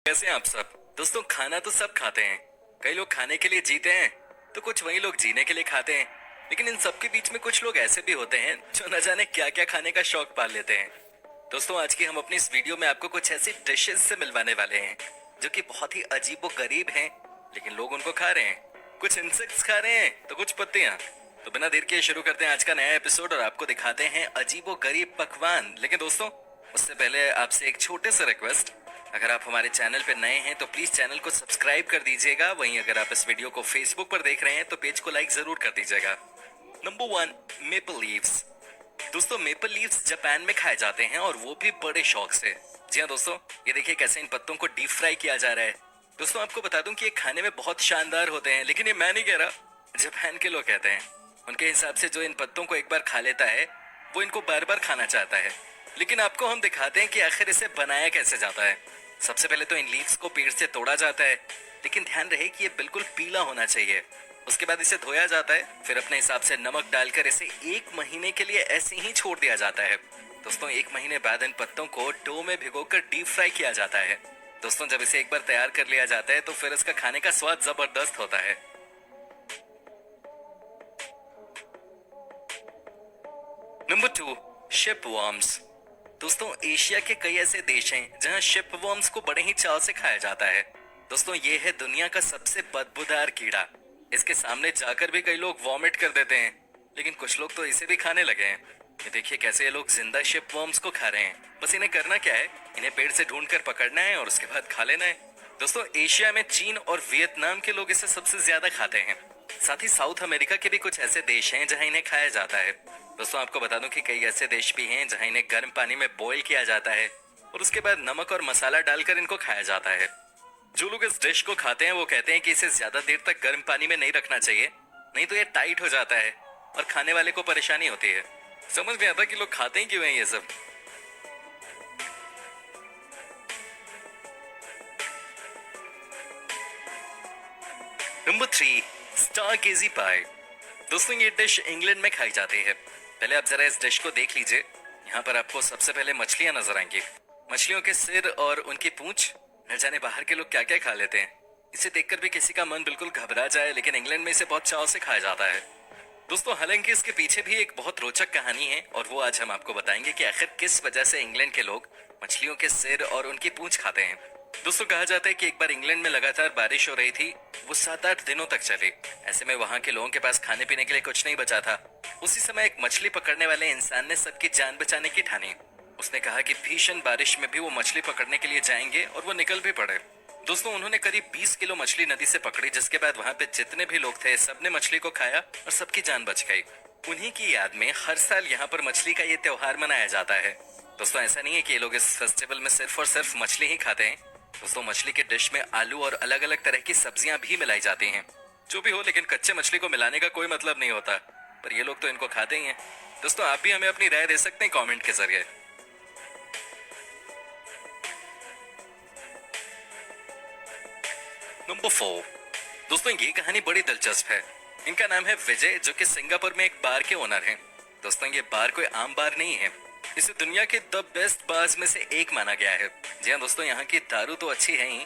कैसे हैं आप सब दोस्तों। खाना तो सब खाते हैं। कई लोग खाने के लिए जीते हैं तो कुछ वही लोग जीने के लिए खाते हैं। लेकिन इन सब के बीच में कुछ लोग ऐसे भी होते हैं जो न जाने क्या क्या खाने का शौक पाल लेते हैं। दोस्तों आज की हम अपनी इस वीडियो में आपको कुछ ऐसी डिशेस से मिलवाने वाले हैं जो कि बहुत ही अजीबो गरीब हैं, लेकिन लोग उनको खा रहे हैं। कुछ इंसेक्ट्स खा रहे हैं तो कुछ पत्तियां। तो बिना देर के शुरू करते हैं आज का नया एपिसोड और आपको दिखाते हैं अजीबो गरीब पकवान। लेकिन दोस्तों उससे पहले आपसे एक छोटे से रिक्वेस्ट, अगर आप हमारे चैनल पर नए हैं तो प्लीज चैनल को सब्सक्राइब कर दीजिएगा। वहीं अगर आप इस वीडियो को फेसबुक पर देख रहे हैं तो पेज को लाइक जरूर कर दीजिएगा। Number 1, maple leaves. दोस्तों मेपल लीव्स जापान में खाए जाते हैं और वो भी बड़े शौक से। जी हाँ दोस्तों, ये देखिए कैसे इन पत्तों को डीप फ्राई किया जा रहा है। दोस्तों आपको बता दूं कि ये खाने में बहुत शानदार होते हैं, लेकिन ये मैं नहीं कह रहा, जापान के लोग कहते हैं। उनके हिसाब से जो इन पत्तों को एक बार खा लेता है वो इनको बार बार खाना चाहता है। लेकिन आपको हम दिखाते हैं कि आखिर इसे बनाया कैसे जाता है। सबसे पहले तो इन लीव्स को पेड़ से तोड़ा जाता है, लेकिन ध्यान रहे कि ये बिल्कुल पीला होना चाहिए। उसके बाद इसे धोया जाता है, फिर अपने हिसाब से नमक डालकर इसे 1 महीने के लिए ऐसे ही छोड़ दिया जाता है। दोस्तों 1 महीने बाद इन पत्तों को डो में भिगोकर डीप फ्राई किया जाता है। दोस्तों जब इसे एक बार तैयार कर लिया जाता है तो फिर इसका खाने का स्वाद जबरदस्त होता है। Number 2, ship worms. दोस्तों एशिया के कई ऐसे देश हैं जहां शिप वर्म्स को बड़े ही चाव से खाया जाता है। दोस्तों ये है दुनिया का सबसे बदबूदार कीड़ा। इसके सामने जाकर भी कई लोग वॉमिट कर देते हैं, लेकिन कुछ लोग तो इसे भी खाने लगे हैं। ये देखिए कैसे ये लोग जिंदा शिप वर्म्स को खा रहे हैं। बस इन्हें करना क्या है, इन्हें पेड़ से ढूंढकर पकड़ना है और उसके बाद खा लेना है। दोस्तों एशिया में चीन और वियतनाम के लोग इसे सबसे ज्यादा खाते हैं। साथ ही साउथ अमेरिका के भी कुछ ऐसे देश हैं जहां इन्हें खाया जाता है। दोस्तों आपको बता दूं कि कई ऐसे देश भी हैं जहां इन्हें गर्म पानी में बॉईल किया जाता है और उसके बाद नमक और मसाला डालकर इनको खाया जाता है। जो लोग इस डिश को खाते हैं वो कहते हैं कि इसे ज्यादा देर तक गर्म पानी में नहीं रखना चाहिए, नहीं तो ये टाइट हो जाता है और खाने वाले को परेशानी होती है। समझ नहीं आता कि लोग खाते ही क्यों हैं ये सब। नंबर 3, स्टारगेजी पाई। दोस्तों ये डिश इंग्लैंड में खाई जाती है। पहले आप जरा इस डिश को देख लीजिए। यहाँ पर आपको सबसे पहले मछलियां नजर आएंगी। मछलियों के सिर और उनकी पूंछ। न जाने बाहर के लोग क्या क्या खा लेते हैं। इसे देखकर भी किसी का मन बिल्कुल घबरा जाए, लेकिन इंग्लैंड में इसे बहुत चाव से खाया जाता है। दोस्तों हालांकि इसके पीछे भी एक बहुत रोचक कहानी है और वो आज हम आपको बताएंगे कि आखिर किस वजह से इंग्लैंड के लोग मछलियों के सिर और उनकी पूंछ खाते हैं। दोस्तों कहा जाता है कि एक बार इंग्लैंड में लगातार बारिश हो रही थी, वो 7-8 दिनों तक चली। ऐसे में वहां के लोगों के पास खाने पीने के लिए कुछ नहीं बचा था। उसी समय एक मछली पकड़ने वाले इंसान ने सबकी जान बचाने की ठानी। उसने कहा कि भीषण बारिश में भी वो मछली पकड़ने के लिए जाएंगे और वो निकल भी पड़े। दोस्तों उन्होंने करीब 20 किलो मछली नदी से पकड़ी, जिसके बाद वहां पे जितने भी लोग थे सबने मछली को खाया और सबकी जान बच गई। उन्हीं की याद में हर साल यहाँ पर मछली का ये त्योहार मनाया जाता है। दोस्तों ऐसा नहीं है कि ये लोग इस फेस्टिवल में सिर्फ और सिर्फ मछली ही खाते हैं। दोस्तों मछली के डिश में आलू और अलग अलग तरह की सब्जियां भी मिलाई जाती हैं। जो भी हो, लेकिन कच्चे मछली को मिलाने का कोई मतलब नहीं होता, पर ये लोग तो इनको खाते ही हैं। दोस्तों आप भी हमें अपनी राय दे सकते हैं कमेंट के जरिए। नंबर 4, दोस्तों ये कहानी बड़ी दिलचस्प है। इनका नाम है विजय, जो कि सिंगापुर में एक बार के ओनर हैं। दोस्तों ये बार कोई आम बार नहीं है, इसे दुनिया के द बेस्ट बार्स में से एक माना गया है। जी हाँ दोस्तों, यहाँ की दारू तो अच्छी है ही,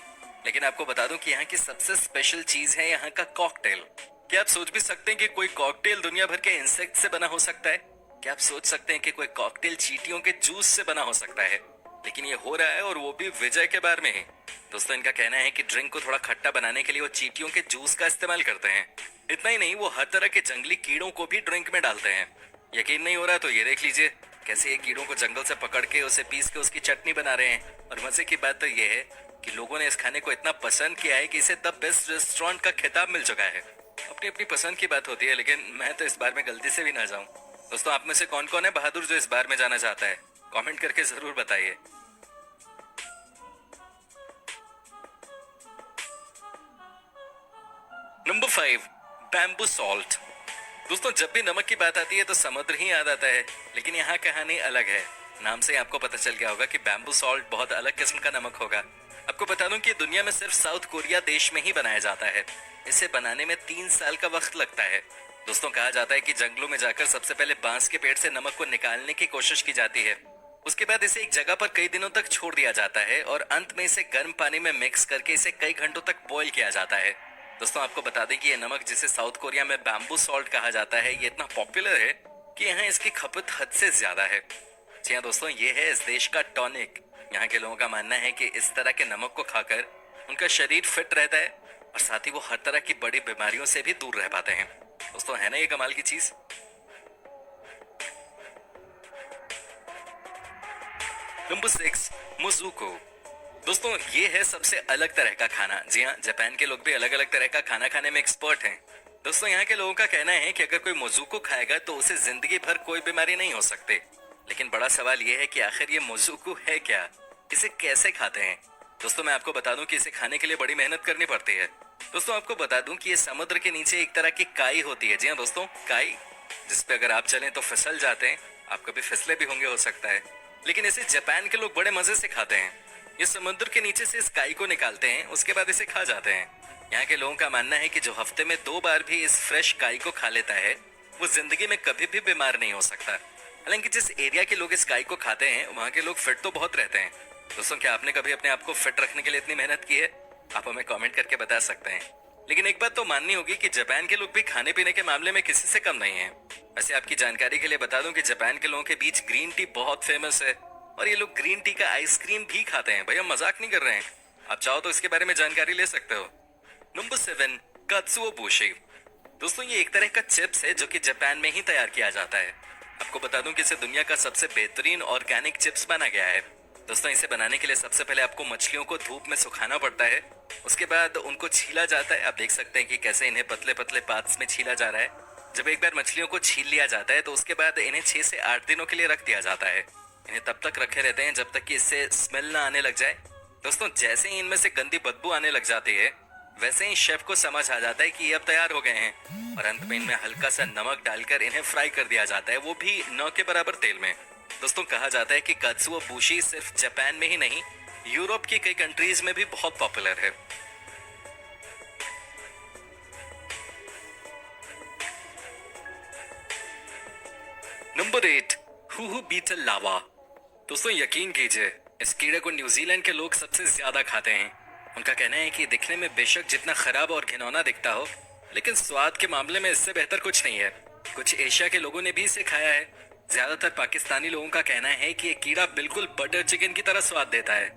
लेकिन आपको बता दूं कि यहाँ की सबसे स्पेशल चीज है यहाँ का कॉकटेल। क्या आप सोच भी सकते हैं कि कोई कॉकटेल दुनिया भर के इंसेक्ट से बना हो सकता है? क्या आप सोच सकते हैं कि कोई कॉकटेल चींटियों के जूस से बना हो सकता है? लेकिन ये हो रहा है और वो भी विजय के बार में ही। दोस्तों इनका कहना है कि ड्रिंक को थोड़ा खट्टा बनाने के लिए वो चींटियों के जूस का इस्तेमाल करते हैं। इतना ही नहीं, वो हर तरह के जंगली कीड़ों को भी ड्रिंक में डालते हैं। यकीन नहीं हो रहा तो ये देख लीजिए कैसे ये कीड़ों को जंगल से पकड़ के उसे पीस के उसकी चटनी बना रहे हैं। और मजे की बात तो ये है कि लोगों ने इस खाने को इतना पसंद किया है कि इसे द बेस्ट रेस्टोरेंट का खिताब मिल चुका है। अपनी अपनी पसंद की बात होती है, लेकिन मैं तो इस बार में गलती से भी ना जाऊं। दोस्तों आप में से कौन कौन है बहादुर जो इस बार में जाना चाहता है? कमेंट करके जरूर बताइए। Number 5, bamboo salt. दोस्तों जब भी नमक की बात आती है तो समुद्र ही याद आता है, लेकिन यहाँ कहानी अलग है। नाम से आपको पता चल गया होगा कि बैम्बू सॉल्ट बहुत अलग किस्म का नमक होगा। आपको बता दूं कि दुनिया में सिर्फ साउथ कोरिया देश में ही बनाया जाता है। इसे बनाने में 3 साल का वक्त लगता है। दोस्तों कहा जाता है कि जंगलों में जाकर सबसे पहले बांस के पेड़ से नमक को निकालने की कोशिश की जाती है। उसके बाद इसे एक जगह पर कई दिनों तक छोड़ दिया जाता है और अंत में इसे गर्म पानी में मिक्स करके इसे कई घंटों तक बॉईल किया जाता है। दोस्तों आपको बता दें कि ये नमक जिसे साउथ कोरिया में बैम्बू सॉल्ट कहा जाता है, ये इतना पॉपुलर है कि यहाँ इसकी खपत हद से ज्यादा है। जी हाँ दोस्तों, ये है इस देश का टॉनिक। यहाँ के लोगों का मानना है कि इस तरह के नमक को खाकर उनका शरीर फिट रहता है और साथ ही वो हर तरह की बड़ी बीमारियों से भी दूर रह पाते हैं। दोस्तों है ना ये कमाल की चीज। नंबर 6, मोज़ुको। दोस्तों ये है सबसे अलग तरह का खाना। जी हाँ, जापान के लोग भी अलग अलग तरह का खाना खाने में एक्सपर्ट हैं। दोस्तों यहाँ के लोगों का कहना है कि अगर कोई मोज़ुको खाएगा तो उसे जिंदगी भर कोई बीमारी नहीं हो सकती। लेकिन बड़ा सवाल ये है कि आखिर ये मोज़ुको है क्या, इसे कैसे खाते हैं। दोस्तों मैं आपको बता दूं कि इसे खाने के लिए बड़ी मेहनत करनी पड़ती है। दोस्तों आपको बता दूं कि ये समुद्र के नीचे एक तरह की काई होती है। जी हाँ दोस्तों, काई, जिसपे अगर आप चलें तो फिसल जाते हैं। आप कभी फिसले भी होंगे हो सकता है। लेकिन इसे जापान के लोग बड़े मजे से खाते हैं। ये समुद्र के नीचे से इस काई को निकालते हैं, उसके बाद इसे खा जाते हैं। यहाँ के लोगों का मानना है कि जो हफ्ते में 2 बार भी इस फ्रेश काई को खा लेता है वो जिंदगी में कभी भी बीमार नहीं हो सकता। हालांकि जिस एरिया के लोग इस काई को खाते हैं वहाँ के लोग फिट तो बहुत रहते हैं। दोस्तों क्या आपने कभी अपने आप को फिट रखने के लिए इतनी मेहनत की है? आप हमें कमेंट करके बता सकते हैं। लेकिन एक बात तो माननी होगी कि जापान के लोग भी खाने पीने के मामले में किसी से कम नहीं है। वैसे आपकी जानकारी के लिए बता दूं कि जापान के लोगों के बीच ग्रीन टी बहुत फेमस है और ये लोग ग्रीन टी का आइसक्रीम भी खाते हैं। भैया मजाक नहीं कर रहे हैं, आप चाहो तो इसके बारे में जानकारी ले सकते हो। नंबर 7, कात्सुओबुशी। दोस्तों ये एक तरह का चिप्स है जो कि जापान में ही तैयार किया जाता है। आपको बता दूं कि इसे दुनिया का सबसे बेहतरीन ऑर्गेनिक चिप्स माना गया है। दोस्तों इसे बनाने के लिए सबसे पहले आपको मछलियों को धूप में सुखाना पड़ता है। उसके बाद उनको छीला जाता है। आप देख सकते हैं कि कैसे इन्हें पतले पतले पार्ट्स में छीला जा रहा है। जब एक बार मछलियों को छील लिया जाता है तो उसके बाद इन्हें 6 से 8 दिनों के लिए रख दिया जाता है। इन्हें तब तक रखे रहते हैं जब तक कि इससे स्मेल ना आने लग जाए। दोस्तों जैसे ही इनमें से गंदी बदबू आने लग जाती है वैसे ही शेफ को समझ आ जाता है कि ये अब तैयार हो गए हैं और अंत में इनमें हल्का सा नमक डालकर इन्हें फ्राई कर दिया जाता है, वो भी न के बराबर तेल में। दोस्तों कहा जाता है कि कात्सुओबुशी सिर्फ जापान में ही नहीं, यूरोप की कई कंट्रीज में भी बहुत पॉपुलर है। नंबर 8, हुहु बीटल लावा। दोस्तों यकीन कीजिए इस कीड़े को न्यूजीलैंड के लोग सबसे ज्यादा खाते हैं। उनका कहना है कि दिखने में बेशक जितना खराब और घिनौना दिखता हो लेकिन स्वाद के मामले में इससे बेहतर कुछ नहीं है। कुछ एशिया के लोगों ने भी इसे खाया है। ज्यादातर पाकिस्तानी लोगों का कहना है कि ये कीड़ा बिल्कुल बटर चिकन की तरह स्वाद देता है।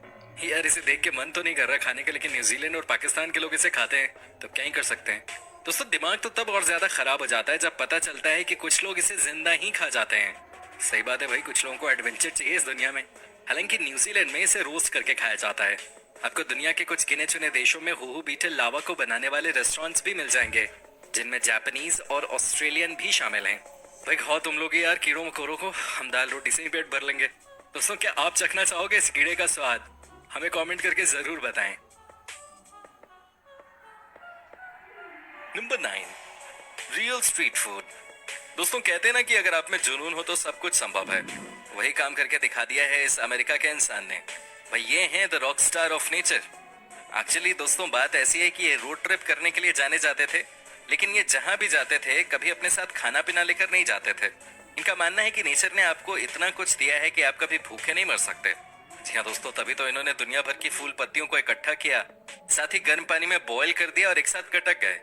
यार इसे देख के मन तो नहीं कर रहा खाने का, लेकिन न्यूजीलैंड और पाकिस्तान के लोग इसे खाते हैं तो क्या ही कर सकते हैं। दोस्तों दिमाग तो तब और ज्यादा खराब हो जाता है जब पता चलता है कि कुछ लोग इसे जिंदा ही खा जाते हैं। सही बात है भाई, कुछ लोगों को एडवेंचर चाहिए इस दुनिया में। हालांकि न्यूजीलैंड में इसे रोस्ट करके खाया जाता है। आपको दुनिया के कुछ गिने चुने देशों में हुहु बीटल लावा को बनाने वाले रेस्टोरेंट्स भी मिल जाएंगे जिनमें जापानीज और ऑस्ट्रेलियन भी शामिल हैं। भाई खाओ तुम लोग यार कीड़ों मकोड़ों को, हम दाल रोटी से ही पेट भर लेंगे। दोस्तों क्या आप चखना चाहोगे इस कीड़े का स्वाद? हमें कमेंट करके जरूर बताएं। Number 9, real street food. दोस्तों कहते हैं ना कि अगर आप में जुनून हो तो सब कुछ संभव है। वही काम करके दिखा दिया है इस अमेरिका के इंसान ने। भाई ये हैं the rock star of nature. Actually दोस्तों बात ऐसी है कि ये रोड ट्रिप करने के लिए जाने जाते थे, लेकिन ये जहां भी जाते थे कभी अपने साथ खाना पीना लेकर नहीं जाते थे। इनका मानना है कि नेचर ने आपको इतना कुछ दिया है कि आप कभी भूखे नहीं मर सकते। जी हाँ दोस्तों, तभी तो इन्होंने दुनिया भर की फूल पत्तियों को इकट्ठा किया, साथ ही गर्म पानी में बॉईल कर दिया और एक साथ गटक गए।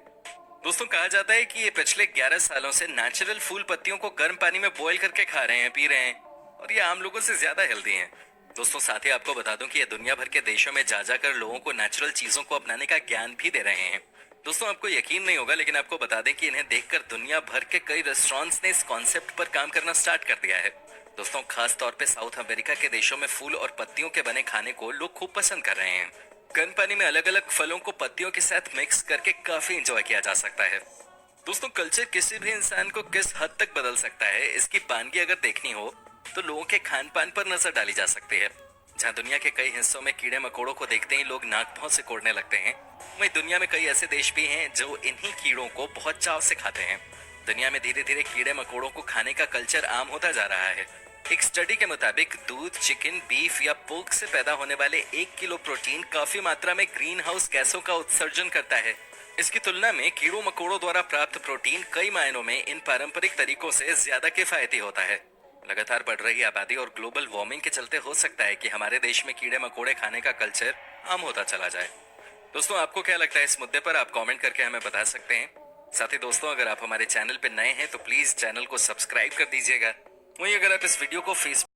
दोस्तों कहा जाता है कि ये पिछले 11 सालों से नेचुरल फूल पत्तियों को गर्म पानी में बॉईल करके खा रहे हैं, पी रहे हैं और ये आम लोगों से ज्यादा हेल्दी हैं। दोस्तों साथ ही आपको बता दूं कि ये दुनिया भर के देशों में जा जाकर लोगों को नेचुरल चीजों को अपनाने का ज्ञान भी दे रहे हैं। दोस्तों आपको यकीन नहीं होगा लेकिन आपको बता दें कि इन्हें देखकर दुनिया भर के कई रेस्टोरेंट्स ने इस कॉन्सेप्ट पर काम करना स्टार्ट कर दिया है। दोस्तों खास तौर पे साउथ अमेरिका के देशों में फूल और पत्तियों के बने खाने को लोग खूब पसंद कर रहे हैं। गर्म पानी में अलग अलग फलों को पत्तियों के साथ मिक्स करके काफी एंजॉय किया जा सकता है। दोस्तों कल्चर किसी भी इंसान को किस हद तक बदल सकता है इसकी बानगी अगर देखनी हो तो लोगों के खान पान पर नजर डाली जा सकती है। जहाँ दुनिया के कई हिस्सों में कीड़े मकोड़ों को देखते ही लोग नाक भौं से कोड़ने लगते हैं, वहीं दुनिया में कई ऐसे देश भी हैं जो इन्हीं कीड़ों को बहुत चाव से खाते हैं। दुनिया में धीरे धीरे कीड़े मकोड़ों को खाने का कल्चर आम होता जा रहा है। एक स्टडी के मुताबिक दूध, चिकन, बीफ या पोर्क से पैदा होने वाले 1 किलो प्रोटीन काफी मात्रा में ग्रीन हाउस गैसों का उत्सर्जन करता है। इसकी तुलना में कीड़ों मकोड़ों द्वारा प्राप्त प्रोटीन कई मायनों में इन पारंपरिक तरीकों से ज्यादा किफायती होता है। लगातार बढ़ रही आबादी और ग्लोबल वार्मिंग के चलते हो सकता है कि हमारे देश में कीड़े मकोड़े खाने का कल्चर आम होता चला जाए। दोस्तों, आपको क्या लगता है इस मुद्दे पर? आप कमेंट करके हमें बता सकते हैं। साथ ही दोस्तों, अगर आप हमारे चैनल पर नए हैं तो प्लीज चैनल को सब्सक्राइब कर दीजिएगा। वहीं अगर आप इस वीडियो को फेसबुक